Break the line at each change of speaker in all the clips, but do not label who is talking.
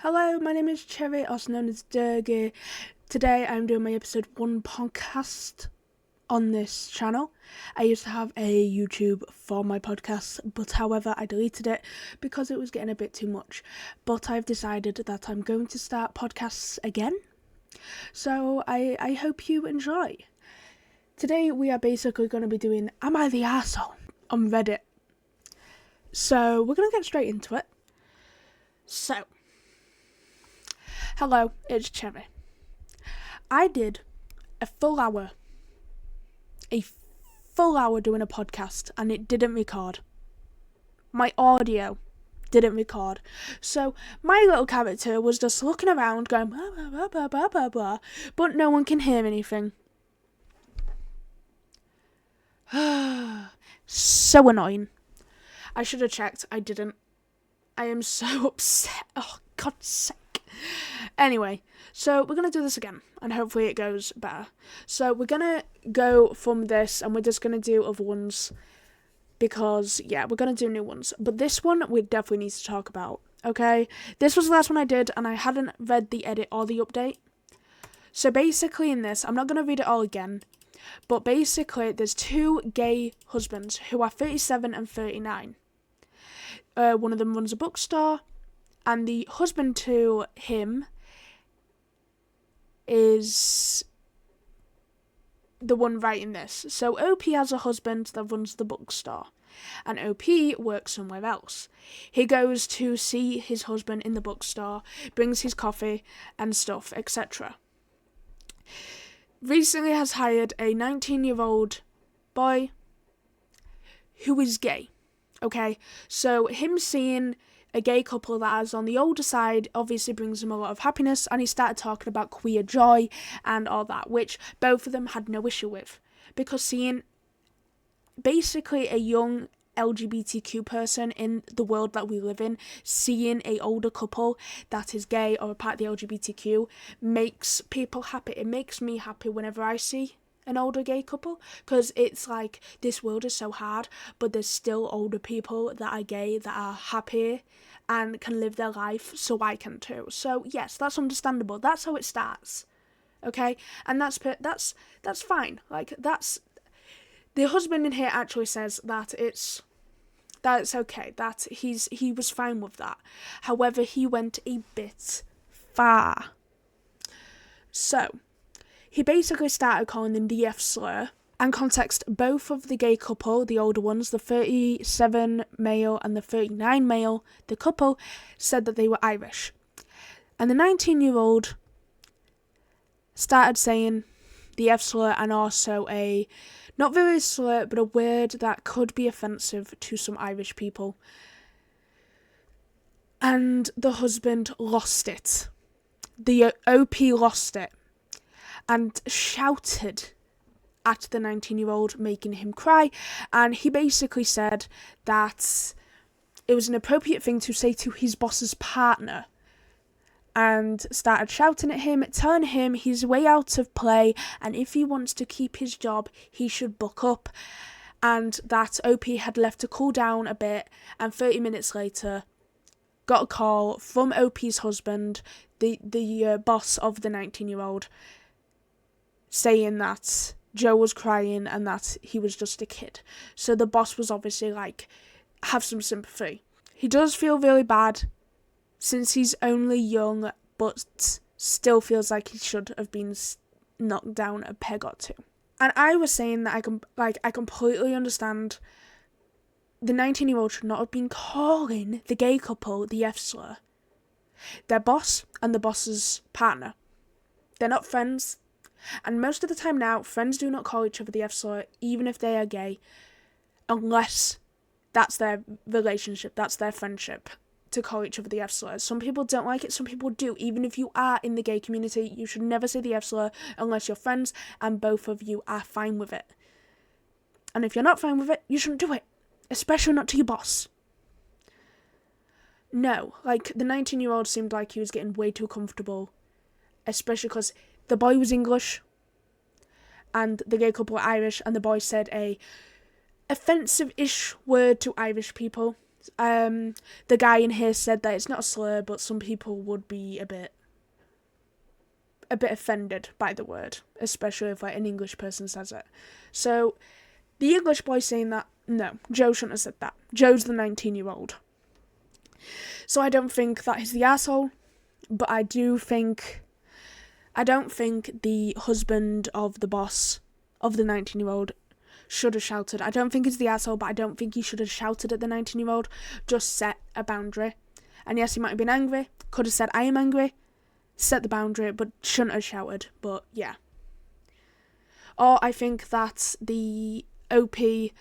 Hello, my name is Cherry, also known as Durgy. Today I'm doing my episode 1 podcast on this channel. I used to have a YouTube for my podcast, but however I deleted it because it was getting a bit too much. But I've decided that I'm going to start podcasts again. So I hope you enjoy. Today we are basically going to be doing Am I the Arsehole on Reddit. So we're going to get straight into it. So, hello, it's Cherry. I did a full hour doing a podcast and it didn't record. My audio didn't record. So my little character was just looking around going blah, blah, blah, blah, blah, blah, blah, but no one can hear anything. So annoying. I should have checked. I didn't. I am so upset. Oh, God's sake. Anyway, so we're going to do this again, and hopefully it goes better. So we're going to go from this, and we're just going to do other ones, because, yeah, we're going to do new ones. But this one, we definitely need to talk about, okay? This was the last one I did, and I hadn't read the edit or the update. So basically in this, I'm not going to read it all again, but basically there's two gay husbands who are 37 and 39. One of them runs a bookstore, and the husband to him is the one writing this. So OP has a husband that runs the bookstore, and OP works somewhere else. He goes to see his husband in the bookstore, brings his coffee and stuff, etc. Recently has hired a 19-year-old boy who is gay. Okay, so him seeing a gay couple that is on the older side obviously brings him a lot of happiness, and he started talking about queer joy and all that, which both of them had no issue with, because seeing basically a young LGBTQ person in the world that we live in, seeing a older couple that is gay or a part of the LGBTQ makes people happy. It makes me happy whenever I see an older gay couple, because it's like, this world is so hard, but there's still older people that are gay that are happy and can live their life, so I can too. So yes, that's understandable. That's how it starts, okay? And that's fine. Like, that's the husband in here actually says that it's okay, that he was fine with that. However, he went a bit far. So he basically started calling them the F slur, and context, both of the gay couple, the older ones, the 37 male and the 39 male, the couple said that they were Irish. And the 19-year-old started saying the F slur, and also a, not really a slur, but a word that could be offensive to some Irish people. And the husband lost it. The OP lost it and shouted at the 19-year-old, making him cry, and he basically said that it was an appropriate thing to say to his boss's partner, and started shouting at him, telling him he's way out of play, and if he wants to keep his job, he should buck up, and that OP had left to cool down a bit, and 30 minutes later got a call from OP's husband, the boss of the 19-year-old, saying that Joe was crying and that he was just a kid. So the boss was obviously like, have some sympathy. He does feel really bad since he's only young, but still feels like he should have been knocked down a peg or two. And I was saying that I completely understand the 19-year-old should not have been calling the gay couple the F slur. Their boss and the boss's partner. They're not friends. And most of the time now, friends do not call each other the F slur, even if they are gay, unless that's their relationship, that's their friendship, to call each other the F slur. Some people don't like it, some people do. Even if you are in the gay community, you should never say the F slur unless you're friends and both of you are fine with it. And if you're not fine with it, you shouldn't do it, especially not to your boss. No, like, the 19-year-old seemed like he was getting way too comfortable, especially because the boy was English, and the gay couple were Irish, and the boy said a offensive-ish word to Irish people, The guy in here said that it's not a slur, but some people would be a bit offended by the word, especially if like an English person says it. So the English boy saying that, no, Joe shouldn't have said that. Joe's the 19-year-old. So I don't think that he's the asshole, but I don't think the husband of the boss of the 19-year-old should have shouted. I don't think he's the asshole, but I don't think he should have shouted at the 19-year-old. Just set a boundary. And yes, he might have been angry. Could have said, I am angry. Set the boundary, but shouldn't have shouted. But yeah. Or I think that the OP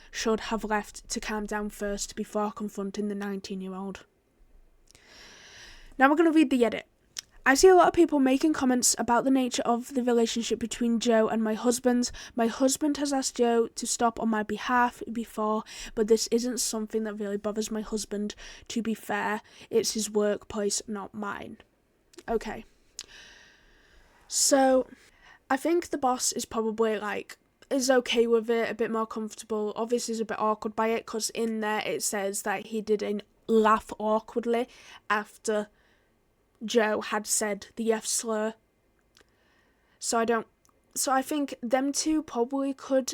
should have left to calm down first before confronting the 19-year-old. Now we're going to read the edit. I see a lot of people making comments about the nature of the relationship between Joe and my husband. My husband has asked Joe to stop on my behalf before, but this isn't something that really bothers my husband. To be fair, it's his workplace, not mine. Okay. So, I think the boss is probably is okay with it, a bit more comfortable. Obviously, is a bit awkward by it, because in there it says that he didn't laugh awkwardly after Joe had said the F slur. So I think them two probably could,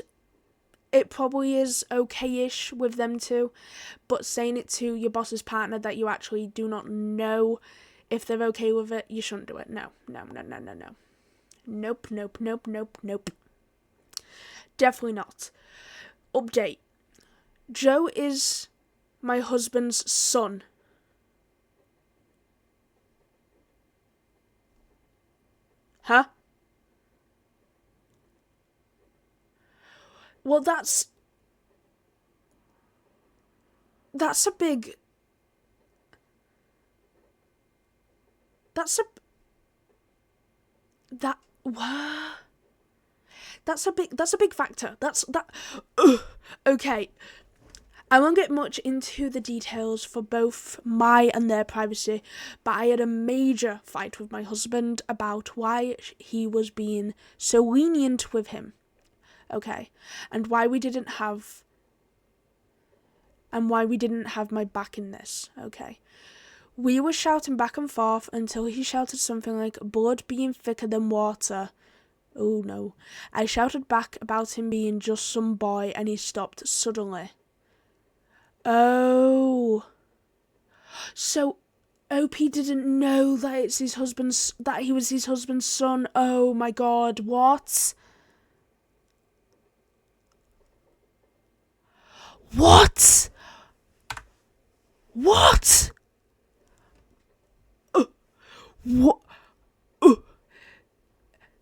it probably is okay-ish with them two, but saying it to your boss's partner that you actually do not know if they're okay with it, you shouldn't do it. No. Nope. Definitely not. Update. Joe is my husband's son. Huh? Well, that's a big... That's a big factor. Okay. I won't get much into the details for both my and their privacy, but I had a major fight with my husband about why he was being so lenient with him. Okay. And why we didn't have my back in this. Okay. We were shouting back and forth until he shouted something like blood being thicker than water. Oh no. I shouted back about him being just some boy and he stopped suddenly. Oh. So OP didn't know that he was his husband's son. Oh my god, what? What? What? What?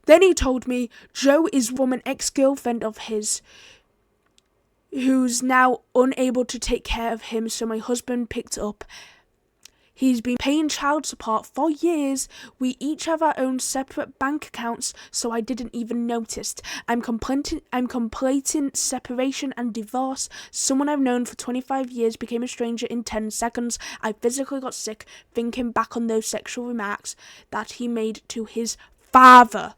Then he told me Joe is from an ex-girlfriend of his who's now unable to take care of him, so my husband picked up. He's been paying child support for years. We each have our own separate bank accounts, so I didn't even notice. I'm completing separation and divorce. Someone I've known for 25 years became a stranger in 10 seconds. I physically got sick thinking back on those sexual remarks that he made to his father.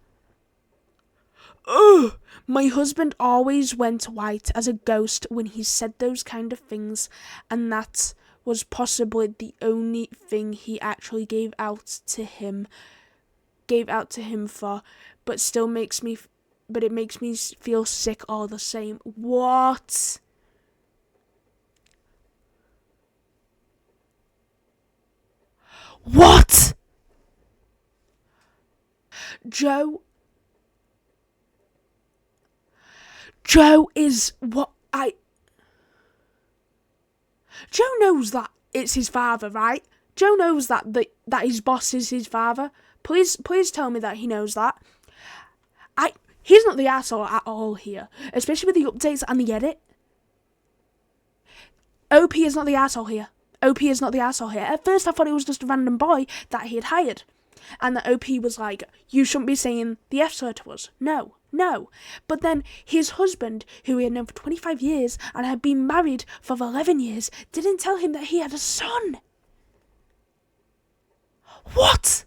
Ugh! My husband always went white as a ghost when he said those kind of things, and that was possibly the only thing he actually gave out to him for, but it makes me feel sick all the same. What? What? Joe is what Joe knows that it's his father, right? Joe knows that his boss is his father. Please tell me that he knows that. He's not the asshole at all here, especially with the updates and the edit. OP is not the asshole here. At first I thought it was just a random boy that he had hired. And the OP was like, you shouldn't be saying the F slur to us. No. But then his husband, who he had known for 25 years and had been married for 11 years, didn't tell him that he had a son. What?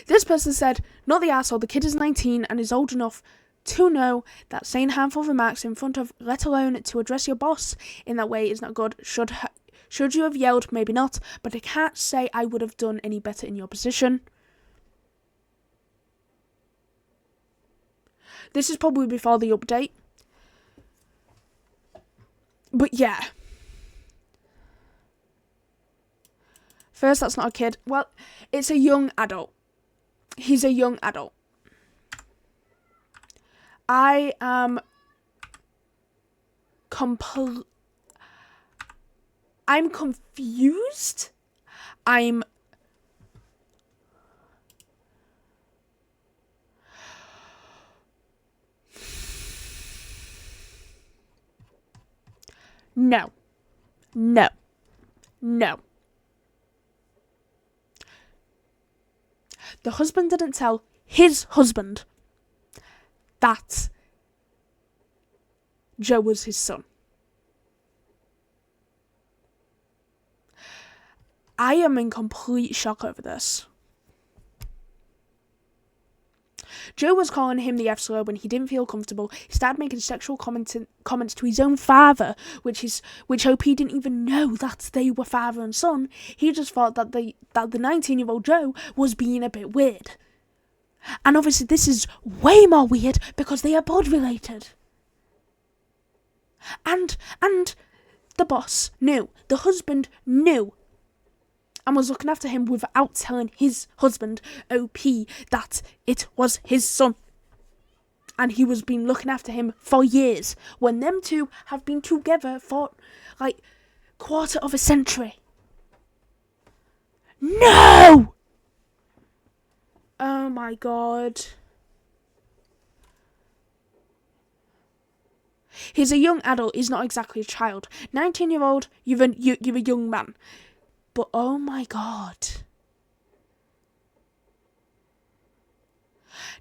This person said, not the asshole, the kid is 19 and is old enough to know that saying harmful remarks in front of, let alone to address your boss in that way, is not good. Should you have yelled? Maybe not, but I can't say I would have done any better in your position. This is probably before the update. But yeah. First, that's not a kid. Well, it's a young adult. He's a young adult. I am I'm confused. No. The husband didn't tell his husband that Joe was his son. I am in complete shock over this. Joe was calling him the F-slur when he didn't feel comfortable. He started making sexual comments to his own father, which OP didn't even know that they were father and son. He just thought that the 19-year-old Joe was being a bit weird. And obviously this is way more weird because they are blood related. And the boss knew. The husband knew. And was looking after him without telling his husband, OP, that it was his son. And he was been looking after him for years, when them two have been together for, like, quarter of a century. No! Oh my god. He's a young adult, he's not exactly a child. 19-year-old, you're a young man. But oh my god.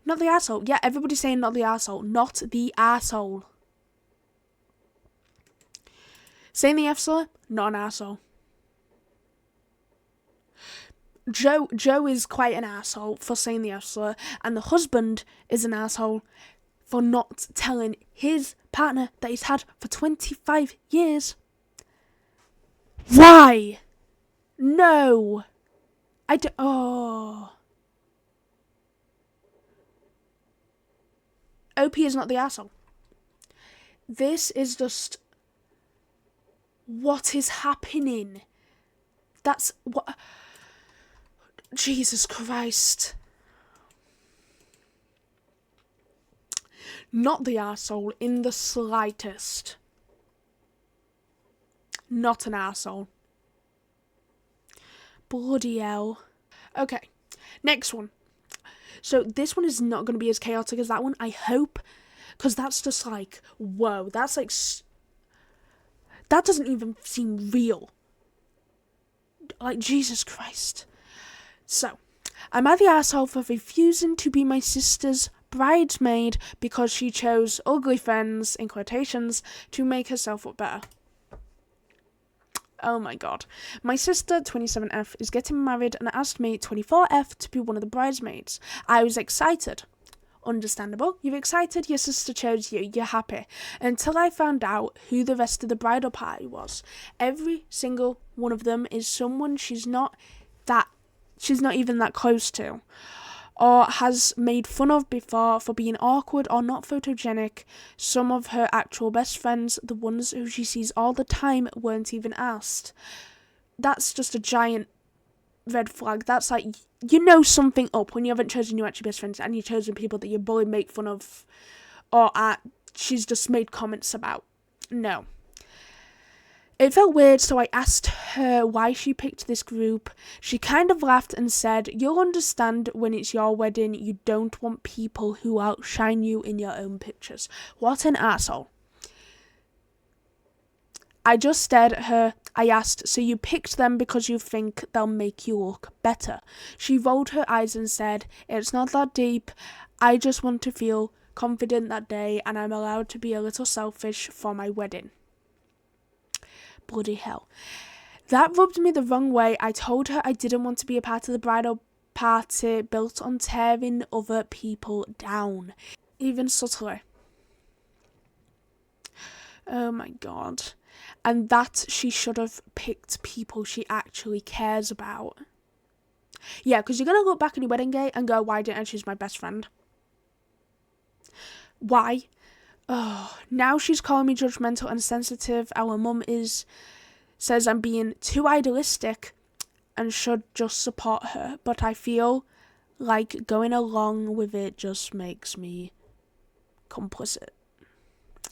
Not the arsehole. Yeah, everybody's saying not the arsehole. Not the arsehole. Saying the F-slur, not an arsehole. Joe is quite an arsehole for saying the F-slur, and the husband is an arsehole for not telling his partner that he's had for 25 years. Why? No. OP is not the arsehole. This is just what is happening. That's what... Jesus Christ. Not the arsehole in the slightest. Not an arsehole. Bloody hell. Okay, next one. So this one is not going to be as chaotic as that one, I hope, because that's just like, whoa, that's like, that doesn't even seem real. Like, Jesus Christ. So, am I the asshole for refusing to be my sister's bridesmaid because she chose ugly friends, in quotations, to make herself look better? Oh my god. My sister, 27F, is getting married and asked me, 24F, to be one of the bridesmaids. I was excited. Understandable. You're excited, your sister chose you, you're happy. Until I found out who the rest of the bridal party was. Every single one of them is someone she's not even that close to, or has made fun of before for being awkward or not photogenic. Some of her actual best friends, the ones who she sees all the time, weren't even asked. That's just a giant red flag. That's like, you know something up when you haven't chosen your actual best friends and you've chosen people that you bully, make fun of, or she's just made comments about. No. It felt weird, so I asked her why she picked this group. She kind of laughed and said, "You'll understand when it's your wedding, you don't want people who outshine you in your own pictures." What an asshole. I just stared at her. I asked, "So you picked them because you think they'll make you look better?" She rolled her eyes and said, "It's not that deep. I just want to feel confident that day, and I'm allowed to be a little selfish for my wedding." Bloody hell. That rubbed me the wrong way. I told her I didn't want to be a part of the bridal party built on tearing other people down. even subtly. Oh my god. And that she should have picked people she actually cares about. Yeah, because you're going to look back on your wedding day and go, why didn't I choose my best friend? Why? Oh, now she's calling me judgmental and sensitive. Our mum says I'm being too idealistic and should just support her. But I feel like going along with it just makes me complicit.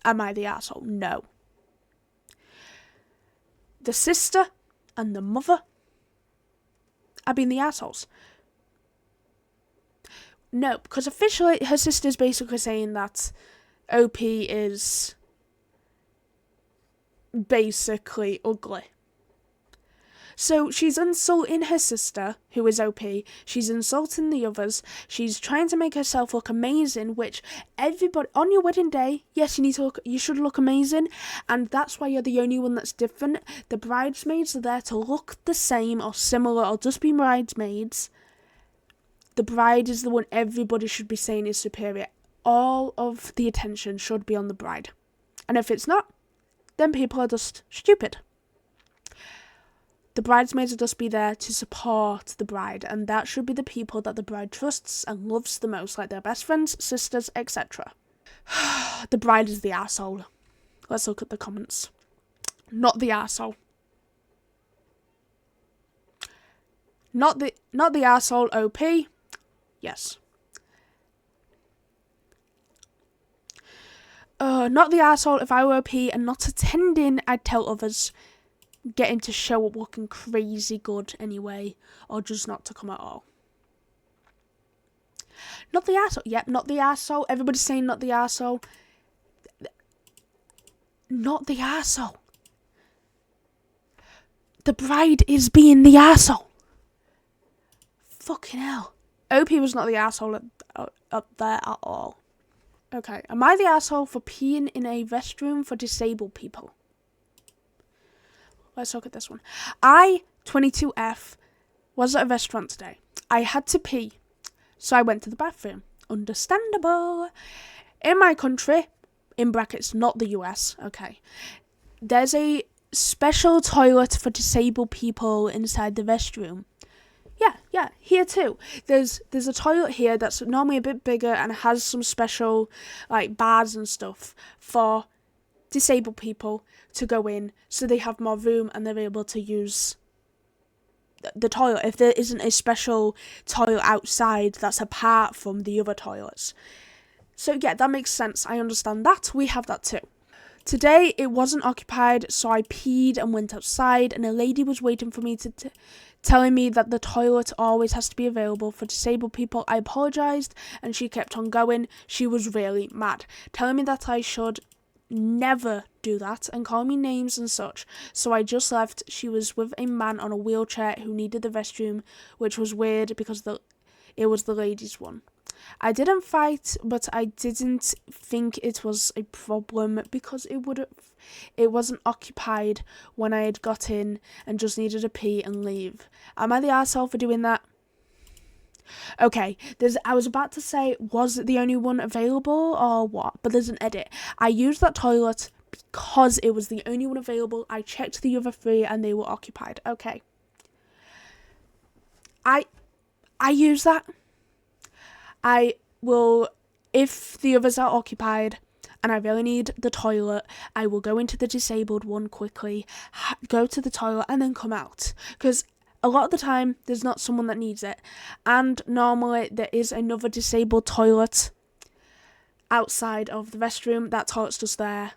Am I the asshole? No. The sister and the mother are being the assholes. No, because officially her sister's basically saying that OP is basically ugly. So she's insulting her sister, who is OP. She's insulting the others. She's trying to make herself look amazing, which everybody on your wedding day, yes, you should look amazing, and that's why you're the only one that's different. The bridesmaids are there to look the same or similar or just be bridesmaids. The bride is the one everybody should be saying is superior. All of the attention should be on the bride. And if it's not, then people are just stupid. The bridesmaids will just be there to support the bride, and that should be the people that the bride trusts and loves the most, like their best friends, sisters, etc. The bride is the arsehole. Let's look at the comments. Not the arsehole. Not the arsehole OP. Yes. Not the arsehole. If I were OP and not attending, I'd tell others. Getting to show up looking crazy good anyway, or just not to come at all. Not the arsehole. Yep, not the arsehole. Everybody's saying not the arsehole. Not the arsehole. The bride is being the arsehole. Fucking hell. OP was not the arsehole up there at all. Okay, am I the arsehole for peeing in a restroom for disabled people? Let's look at this one. I, 22F, was at a restaurant today. I had to pee, so I went to the bathroom. Understandable. In my country, in brackets, not the US, okay, there's a special toilet for disabled people inside the restroom. Yeah, here too. There's a toilet here that's normally a bit bigger and has some special, like, bars and stuff for disabled people to go in, so they have more room and they're able to use the toilet if there isn't a special toilet outside that's apart from the other toilets. So yeah, that makes sense. I understand that. We have that too. Today it wasn't occupied, so I peed and went outside, and a lady was waiting for me telling me that the toilet always has to be available for disabled people. I apologised and she kept on going. She was really mad, telling me that I should never do that and call me names and such. So I just left. She was with a man on a wheelchair who needed the restroom, which was weird because it was the ladies' one. I didn't fight, but I didn't think it was a problem because it wasn't occupied when I had got in and just needed to pee and leave. Am I the arsehole for doing that? Okay, I was about to say, was it the only one available or what? But there's an edit. I used that toilet because it was the only one available. I checked the other three and they were occupied. Okay. I use that. I will, if the others are occupied and I really need the toilet, I will go into the disabled one quickly, go to the toilet and then come out. Because a lot of the time, there's not someone that needs it. And normally, there is another disabled toilet outside of the restroom. That toilet's just there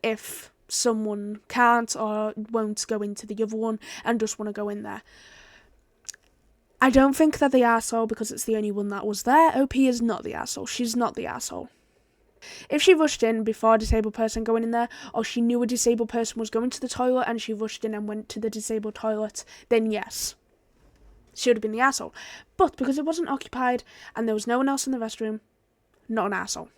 if someone can't or won't go into the other one and just want to go in there. I don't think they're the arsehole because it's the only one that was there. OP is not the arsehole. She's not the arsehole. If she rushed in before a disabled person going in there, or she knew a disabled person was going to the toilet and she rushed in and went to the disabled toilet, then yes, she would have been the arsehole. But because it wasn't occupied and there was no one else in the restroom, not an arsehole.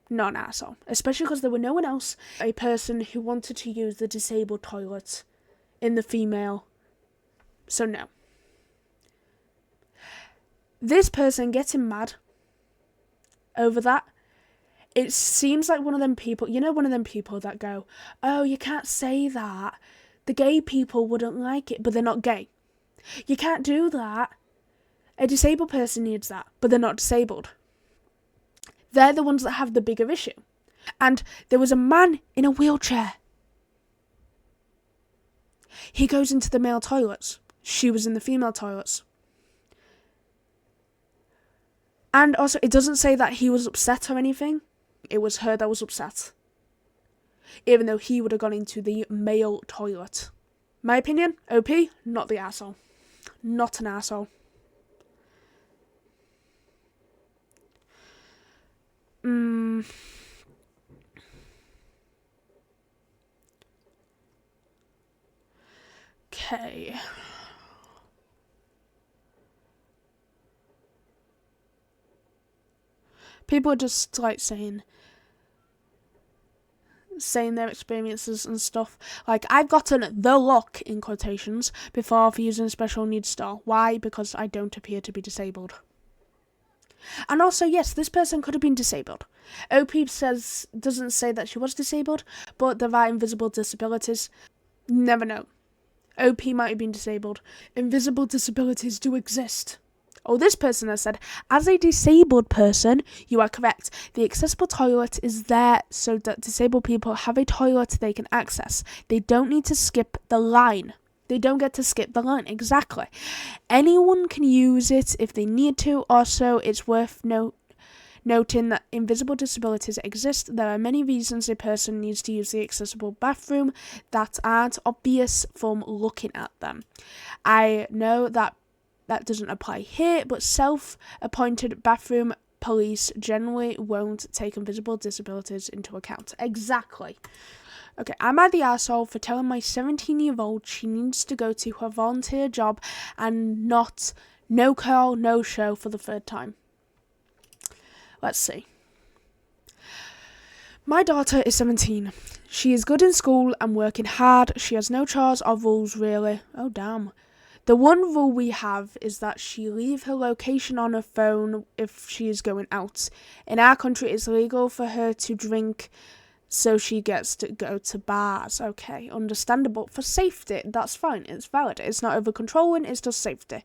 Not an arsehole. Especially because there were no one else, a person who wanted to use the disabled toilet in the female. So no. This person getting mad over that. It seems like one of them people that go, oh, you can't say that. The gay people wouldn't like it, but they're not gay. You can't do that. A disabled person needs that, but they're not disabled. They're the ones that have the bigger issue. And there was a man in a wheelchair. He goes into the male toilets. She was in the female toilets. And also, it doesn't say that he was upset or anything. It was her that was upset. Even though he would have gone into the male toilet. My opinion, OP, not the arsehole. Not an arsehole. Okay. People are just like saying their experiences and stuff. Like, I've gotten the look in quotations before for using a special needs store. Why? Because I don't appear to be disabled. And also, yes, this person could have been disabled. OP doesn't say that she was disabled, but there are invisible disabilities. Never know. OP might have been disabled. Invisible disabilities do exist. Oh, this person has said, as a disabled person, you are correct. The accessible toilet is there so that disabled people have a toilet they can access. They don't need to skip the line. They don't get to skip the line, exactly. Anyone can use it if they need to. Also, it's worth noting that invisible disabilities exist. There are many reasons a person needs to use the accessible bathroom that aren't obvious from looking at them. I know that doesn't apply here, but self-appointed bathroom police generally won't take invisible disabilities into account. Exactly. Okay, am I the arsehole for telling my 17-year-old she needs to go to her volunteer job and not no call, no show for the third time? Let's see. My daughter is 17. She is good in school and working hard. She has no chores or rules, really. Oh, damn. The one rule we have is that she leave her location on her phone if she is going out. In our country, it's legal for her to drink, so she gets to go to bars. Okay, understandable. For safety, that's fine. It's valid. It's not over controlling, it's just safety.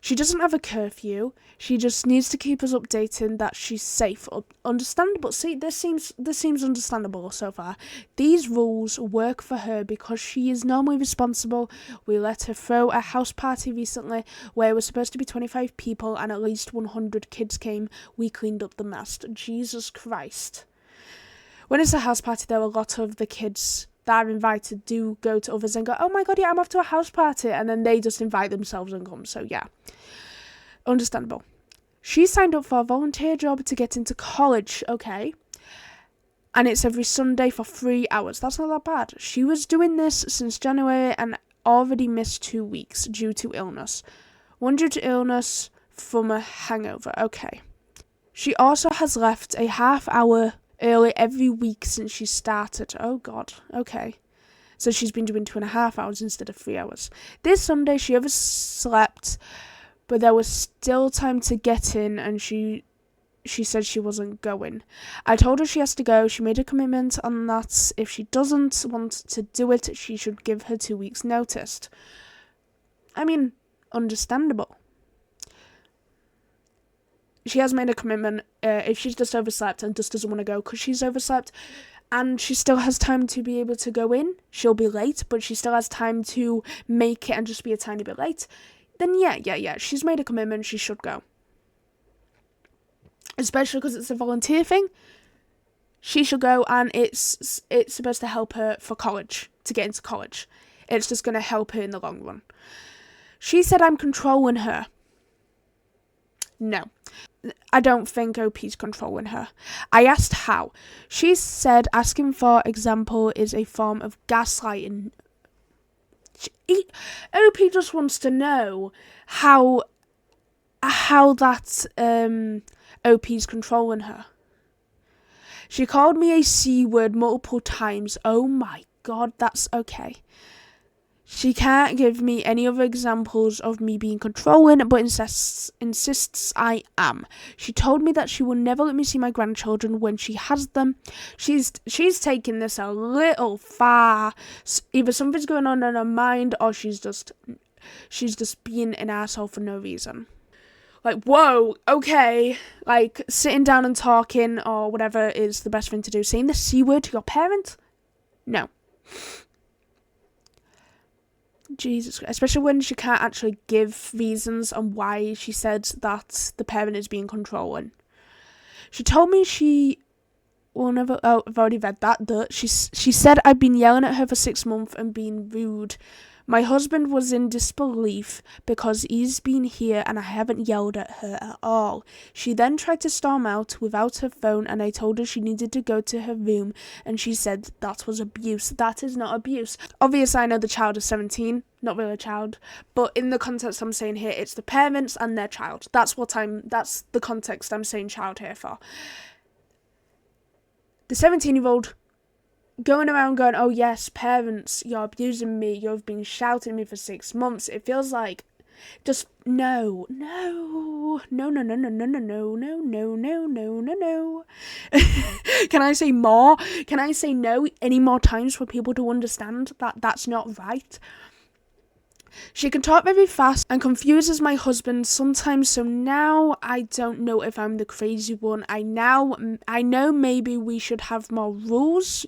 She doesn't have a curfew. She just needs to keep us updated that she's safe. Understandable. See, this seems understandable so far. These rules work for her because she is normally responsible. We let her throw a house party recently where it was supposed to be 25 people and at least 100 kids came. We cleaned up the mess. Jesus Christ. When it's a house party, though, a lot of the kids that are invited do go to others and go, oh my god, yeah, I'm off to a house party, and then they just invite themselves and come. So yeah, understandable. She signed up for a volunteer job to get into college, okay, and it's every Sunday for 3 hours. That's not that bad. She was doing this since January and already missed 2 weeks due to illness. One due to illness from a hangover, okay. She also has left a half hour early every week since she started. Oh god, okay. So she's been doing 2.5 hours instead of 3 hours. This Sunday she overslept, but there was still time to get in, and she said she wasn't going. I told her she has to go. She made a commitment on that. If she doesn't want to do it, she should give her 2 weeks notice. I mean, understandable. She has made a commitment. If she's just overslept and just doesn't want to go because she's overslept, and she still has time to be able to go in, she'll be late, but she still has time to make it and just be a tiny bit late, then yeah, she's made a commitment, she should go. Especially because it's a volunteer thing. She should go, and it's supposed to help her for college, to get into college. It's just going to help her in the long run. She said I'm controlling her. No. I don't think OP's controlling her. I asked how. She said asking for example is a form of gaslighting. OP just wants to know how that OP's controlling her. She called me a C word multiple times. Oh my god, that's okay. She can't give me any other examples of me being controlling, but insists I am. She told me that she will never let me see my grandchildren when she has them. She's taking this a little far. Either something's going on in her mind, or she's just being an asshole for no reason. Like, whoa, okay, like, sitting down and talking or whatever is the best thing to do. Saying the C word to your parent? No. Jesus Christ. Especially when she can't actually give reasons on why she said that the parent is being controlling. She told me she will never... Oh, I've already read that. She said I've been yelling at her for 6 months and being rude. My husband was in disbelief because he's been here and I haven't yelled at her at all. She then tried to storm out without her phone and I told her she needed to go to her room and she said that was abuse. That is not abuse. Obviously, I know the child is 17, not really a child, but in the context I'm saying here, it's the parents and their child. That's the context I'm saying child here for. The 17-year-old going around going, oh yes, parents, you're abusing me, you've been shouting at me for 6 months. It feels like, just, no. Can I say more? Can I say no any more times for people to understand that that's not right? She can talk very fast and confuses my husband sometimes, so now I don't know if I'm the crazy one. I know maybe we should have more rules.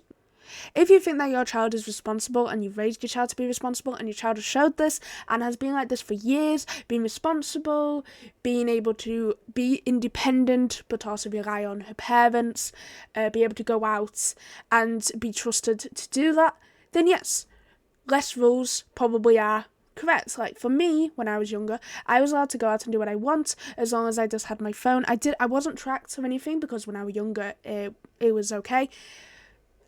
If you think that your child is responsible and you've raised your child to be responsible and your child has showed this and has been like this for years, being responsible, being able to be independent but also rely on her parents, be able to go out and be trusted to do that, then yes, less rules probably are correct. Like for me, when I was younger, I was allowed to go out and do what I want as long as I just had my phone. I wasn't tracked or anything because when I was younger, it was okay.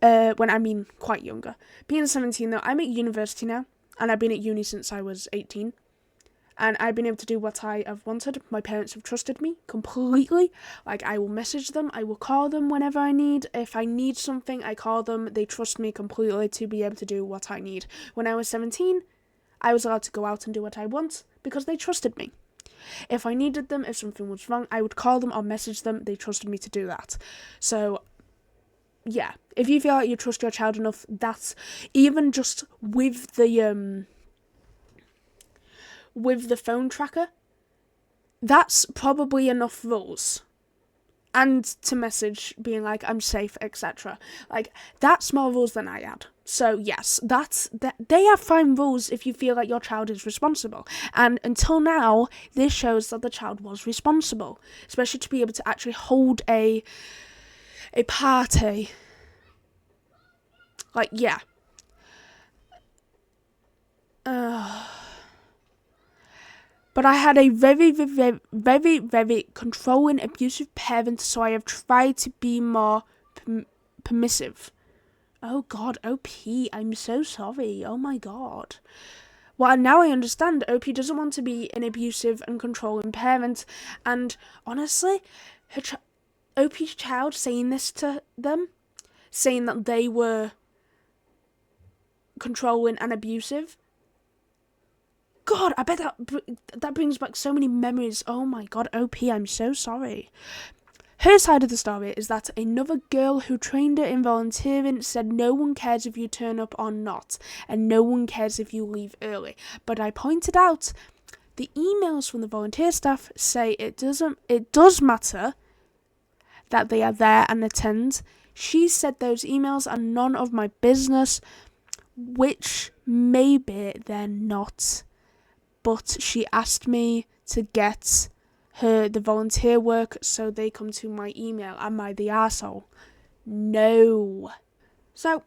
When I mean quite younger. Being 17 though, I'm at university now, and I've been at uni since I was 18, and I've been able to do what I have wanted. My parents have trusted me completely. Like, I will message them, I will call them whenever I need. If I need something, I call them. They trust me completely to be able to do what I need. When I was 17, I was allowed to go out and do what I want because they trusted me. If I needed them, if something was wrong, I would call them or message them. They trusted me to do that. So yeah, if you feel like you trust your child enough, that's even just with the phone tracker, that's probably enough rules. And to message being like, I'm safe, etc. Like, that's more rules than I had. So yes, they have fine rules if you feel like your child is responsible. And until now, this shows that the child was responsible, especially to be able to actually hold a party. Like, yeah. But I had a very, very, very, very controlling, abusive parent, so I have tried to be more permissive. Oh God, OP, I'm so sorry. Oh my God. Well, now I understand. OP doesn't want to be an abusive and controlling parent. And honestly, OP's child saying this to them, saying that they were controlling and abusive, God, I bet that brings back so many memories. Oh my God, OP, I'm so sorry. Her side of the story is that another girl who trained her in volunteering said no one cares if you turn up or not, and no one cares if you leave early. But I pointed out the emails from the volunteer staff say it does matter that they are there and attend. She said those emails are none of my business, which maybe they're not. But she asked me to get her the volunteer work so they come to my email. Am I the arsehole? No. So,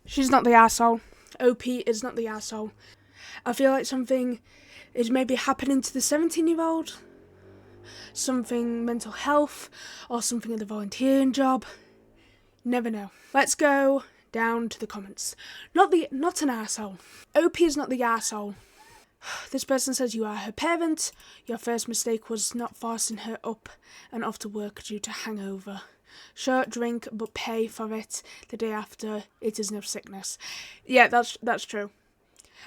she's not the arsehole. OP is not the arsehole. I feel like something is maybe happening to the 17-year-old. Something mental health, or something in the volunteering job. Never know. Let's go down to the comments. Not an arsehole. OP is not the arsehole. This person says you are her parent. Your first mistake was not forcing her up and off to work due to hangover. Sure, drink, but pay for it the day after. It is no sickness. Yeah, that's true.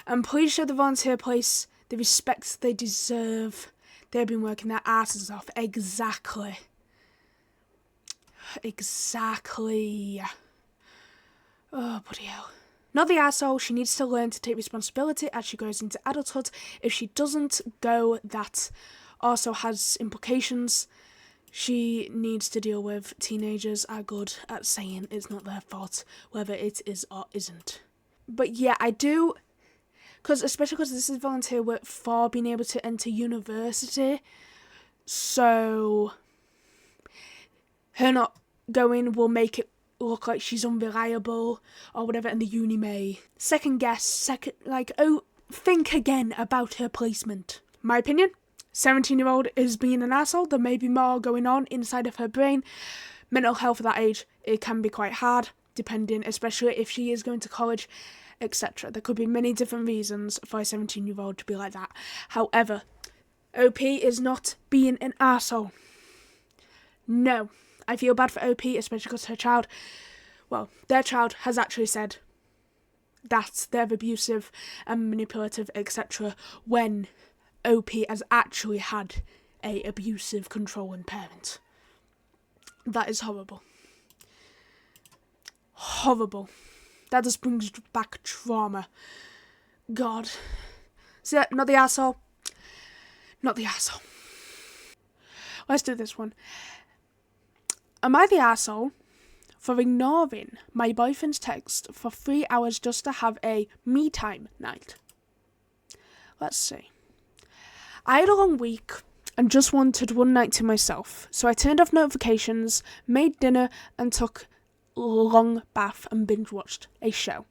And please show the volunteer place the respect they deserve. They've been working their asses off. Exactly. Oh, bloody hell. Not the arsehole, she needs to learn to take responsibility as she grows into adulthood. If she doesn't go, that also has implications. She needs to deal with teenagers are good at saying it's not their fault, whether it is or isn't. But yeah, I do, especially because this is volunteer work for being able to enter university. So her not going will make it look like she's unreliable or whatever, and the uni may second guess, think again about her placement. My opinion, 17-year-old is being an asshole. There may be more going on inside of her brain. Mental health at that age, it can be quite hard, depending, especially if she is going to college, etc. There could be many different reasons for a 17-year-old to be like that. However, OP is not being an arsehole. No. I feel bad for OP, especially because their child has actually said that they're abusive and manipulative, etc., when OP has actually had a abusive, controlling parent. That is horrible. Horrible. That just brings back trauma. God. See that? Not the arsehole. Not the arsehole. Let's do this one. Am I the arsehole for ignoring my boyfriend's text for 3 hours just to have a me time night? Let's see. I had a long week and just wanted one night to myself, so I turned off notifications, made dinner, and took a long bath and binge watched a show.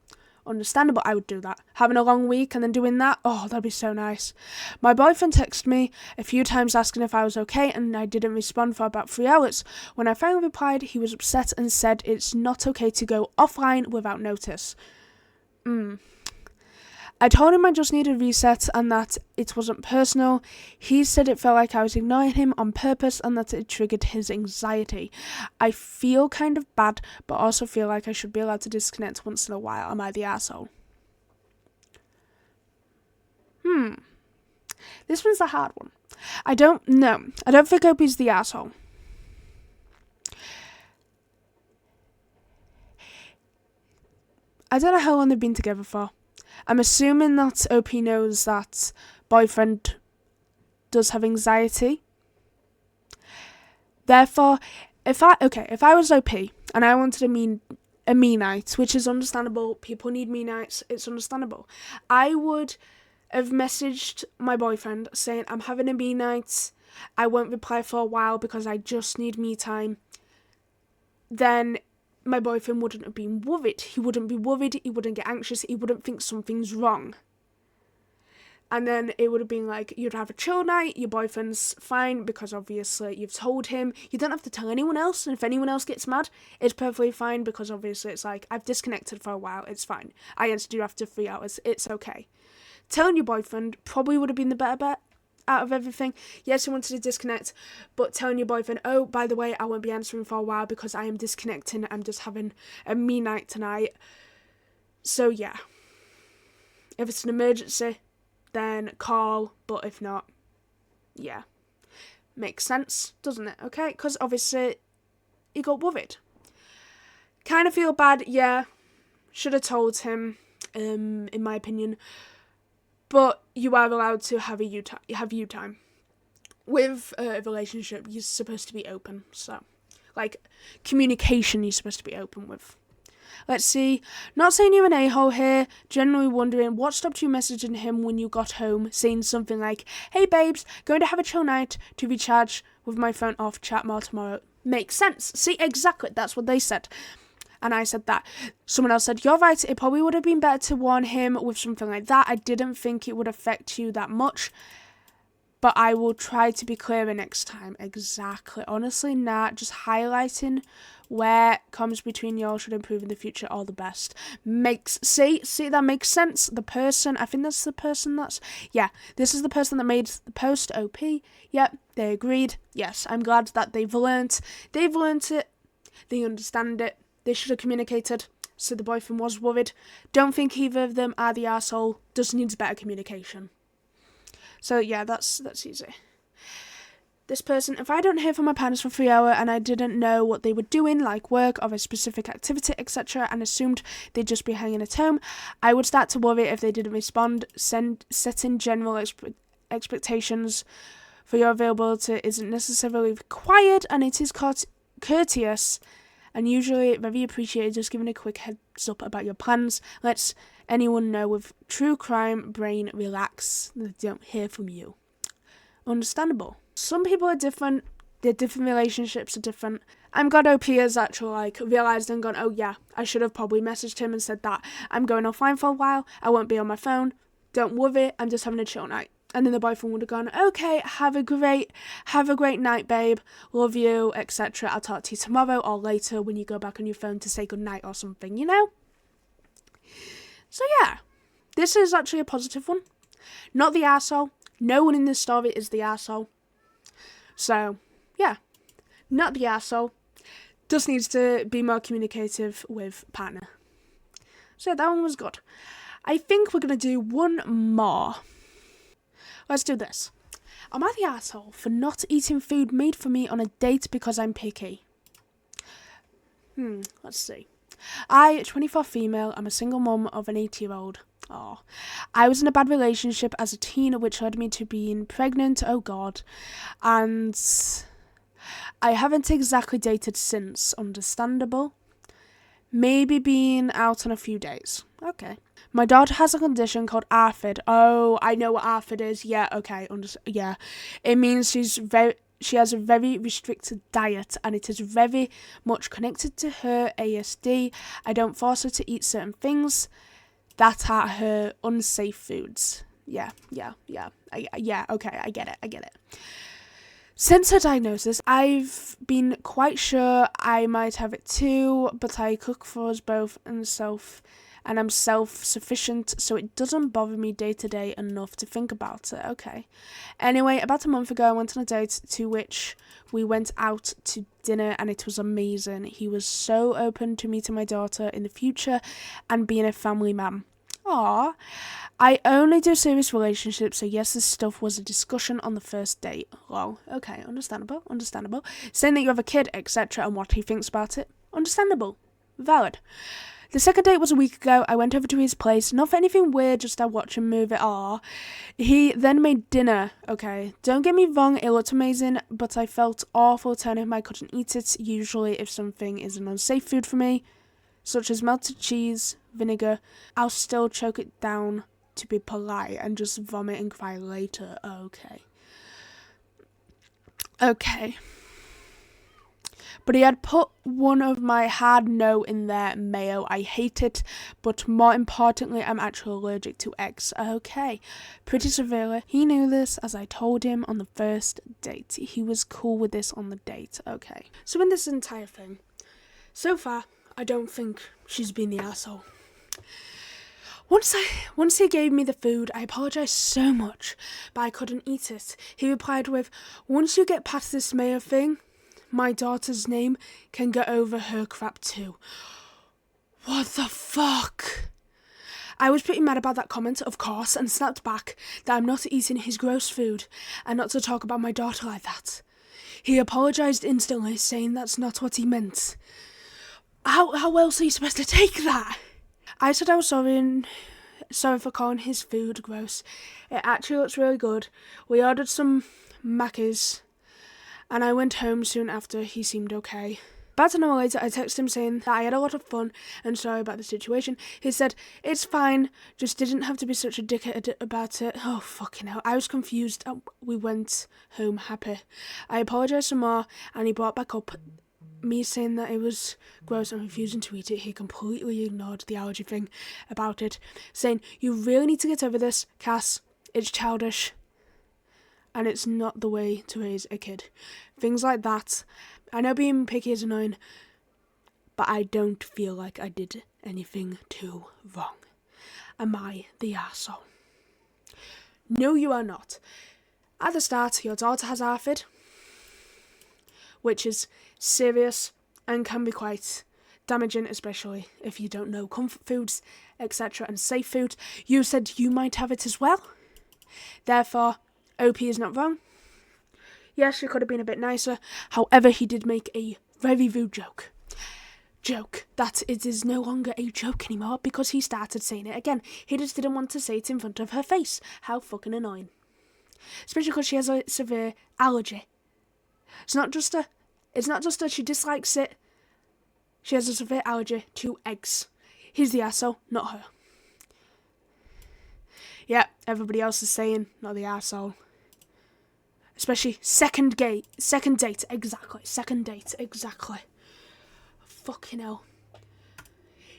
Understandable, I would do that. Having a long week and then doing that, oh, that'd be so nice. My boyfriend texted me a few times asking if I was okay, and I didn't respond for about 3 hours. When I finally replied, he was upset and said it's not okay to go offline without notice. I told him I just needed a reset and that it wasn't personal. He said it felt like I was ignoring him on purpose and that it triggered his anxiety. I feel kind of bad, but also feel like I should be allowed to disconnect once in a while. Am I the arsehole? This one's a hard one. I don't know. I don't think Opie's the arsehole. I don't know how long they've been together for. I'm assuming that OP knows that boyfriend does have anxiety. Therefore, if I was OP and I wanted a me night, which is understandable, people need me nights, it's understandable. I would have messaged my boyfriend saying I'm having a me night, I won't reply for a while because I just need me time. Then my boyfriend wouldn't have been worried. He wouldn't be worried, he wouldn't get anxious, he wouldn't think something's wrong. And then it would have been like, you'd have a chill night, your boyfriend's fine because obviously you've told him. You don't have to tell anyone else, and if anyone else gets mad, it's perfectly fine because obviously it's like, I've disconnected for a while, it's fine. I answered you after 3 hours, it's okay. Telling your boyfriend probably would have been the better bet out of everything. Yes, you wanted to disconnect, but telling your boyfriend, oh, by the way, I won't be answering for a while because I am disconnecting, I'm just having a me night tonight. So yeah, if it's an emergency, then call, but if not, yeah. Makes sense, doesn't it? Okay, because obviously he got worried. Kind of feel bad, yeah. Should have told him, in my opinion. But you are allowed to have you time. With a relationship, you're supposed to be open. So, like, communication you're supposed to be open with. Let's see. Not saying you're an a-hole here. Generally wondering what stopped you messaging him when you got home, saying something like, hey babes, going to have a chill night to recharge with my phone off, chat more tomorrow. Makes sense. See, exactly. That's what they said. And I said that. Someone else said, you're right, it probably would have been better to warn him with something like that. I didn't think it would affect you that much, but I will try to be clearer next time. Exactly. Honestly, just highlighting where comes between y'all should improve in the future. All the best. See, that makes sense. The person, I think that's the person this is the person that made the post, OP. Yep, they agreed. Yes, I'm glad that they've learnt it. They understand it. They should have communicated. So the boyfriend was worried. Don't think either of them are the arsehole. Just needs better communication. So yeah, that's easy. This person, if I don't hear from my parents for 3 hours and I didn't know what they were doing, like work or a specific activity, etc., and assumed they'd just be hanging at home, I would start to worry if they didn't respond. Setting general expectations for your availability isn't necessarily required, and it is courteous and usually very appreciated. Just giving a quick heads up about your plans lets anyone know with true crime brain relax that they don't hear from you. Understandable. Some people are different. Their different relationships are different. I'm glad OP has actually realised and gone, oh yeah, I should have probably messaged him and said that I'm going offline for a while. I won't be on my phone. Don't worry, I'm just having a chill night. And then the boyfriend would have gone, okay, have a great night, babe. Love you, etc. I'll talk to you tomorrow or later when you go back on your phone to say goodnight or something, you know? So yeah, this is actually a positive one. Not the arsehole. No one in this story is the arsehole. So, yeah, not the arsehole. Just needs to be more communicative with partner. So that one was good. I think we're going to do one more. Let's do this. Am I the arsehole for not eating food made for me on a date because I'm picky? Let's see. I, 24 female, I'm a single mum of an 80-year-old. Oh, I was in a bad relationship as a teen, which led me to being pregnant. Oh God, and I haven't exactly dated since. Understandable. Maybe been out on a few days. Okay. My daughter has a condition called ARFID. Oh, I know what ARFID is. Yeah. Okay. Yeah, it means she has a very restricted diet, and it is very much connected to her ASD. I don't force her to eat certain things that are her unsafe foods. Yeah, okay, I get it. Since her diagnosis, I've been quite sure I might have it too, but I cook for us both and I'm self-sufficient, so it doesn't bother me day to day enough to think about it. Okay. Anyway, about a month ago, I went on a date to which we went out to dinner, and it was amazing. He was so open to meeting my daughter in the future and being a family man. Aww. I only do serious relationships, so yes, this stuff was a discussion on the first date. Well, okay, understandable. Saying that you have a kid, etc., and what he thinks about it. Understandable. Valid. The second date was a week ago. I went over to his place, not for anything weird, just to watch him move it. He then made dinner. Okay, don't get me wrong, it looked amazing, but I felt awful telling him I couldn't eat it. Usually, if something is an unsafe food for me, such as melted cheese, vinegar, I'll still choke it down to be polite and just vomit and cry later. Okay. But he had put one of my hard no in there, mayo. I hate it, but more importantly, I'm actually allergic to eggs. Okay. Pretty severely. He knew this as I told him on the first date. He was cool with this on the date. Okay. So in this entire thing, so far, I don't think she's been the arsehole. Once he gave me the food, I apologised so much, but I couldn't eat it. He replied with, once you get past this mayo thing, my daughter's name can get over her crap too. What the fuck? I was pretty mad about that comment, of course, and snapped back that I'm not eating his gross food and not to talk about my daughter like that. He apologised instantly, saying that's not what he meant. How else are you supposed to take that? I said I was sorry for calling his food gross. It actually looks really good. We ordered some Macca's, and I went home soon after. He seemed okay. About an hour later, I texted him saying that I had a lot of fun and sorry about the situation. He said, it's fine, just didn't have to be such a dickhead about it. Oh, fucking hell. I was confused. We went home happy. I apologised some more, and he brought back up me saying that it was gross and refusing to eat it. He completely ignored the allergy thing about it, saying, you really need to get over this, Cass. It's childish, and it's not the way to raise a kid. Things like that. I know being picky is annoying, but I don't feel like I did anything too wrong. Am I the arsehole? No, you are not. At the start, your daughter has ARFID, which is serious and can be quite damaging, especially if you don't know comfort foods, etc., and safe food. You said you might have it as well. Therefore, OP is not wrong. Yes, she could have been a bit nicer. However, he did make a very rude joke. That it is no longer a joke anymore because he started saying it again. He just didn't want to say it in front of her face. How fucking annoying. Especially because she has a severe allergy. It's not just that she dislikes it. She has a severe allergy to eggs. He's the arsehole, not her. Yeah, everybody else is saying, not the arsehole. Especially second date, exactly. Fucking hell.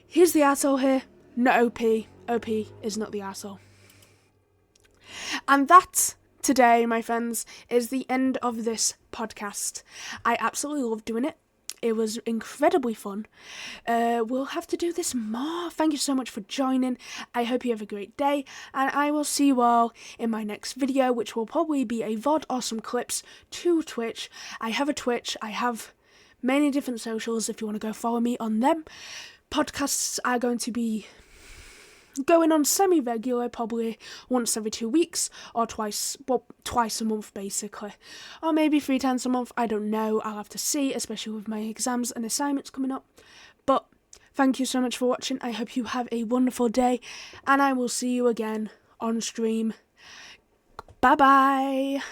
Here's the arsehole here, not OP. OP is not the arsehole. And that, today, my friends, is the end of this podcast. I absolutely loved doing it. It was incredibly fun. We'll have to do this more. Thank you so much for joining. I hope you have a great day, and I will see you all in my next video, which will probably be a VOD or some clips to Twitch. I have a Twitch. I have many different socials if you want to go follow me on them. Podcasts are going to be going on semi-regular, probably once every 2 weeks, or twice a month basically, or maybe 3 times a month. I don't know, I'll have to see, especially with my exams and assignments coming up. But thank you so much for watching. I hope you have a wonderful day, and I will see you again on stream. Bye bye.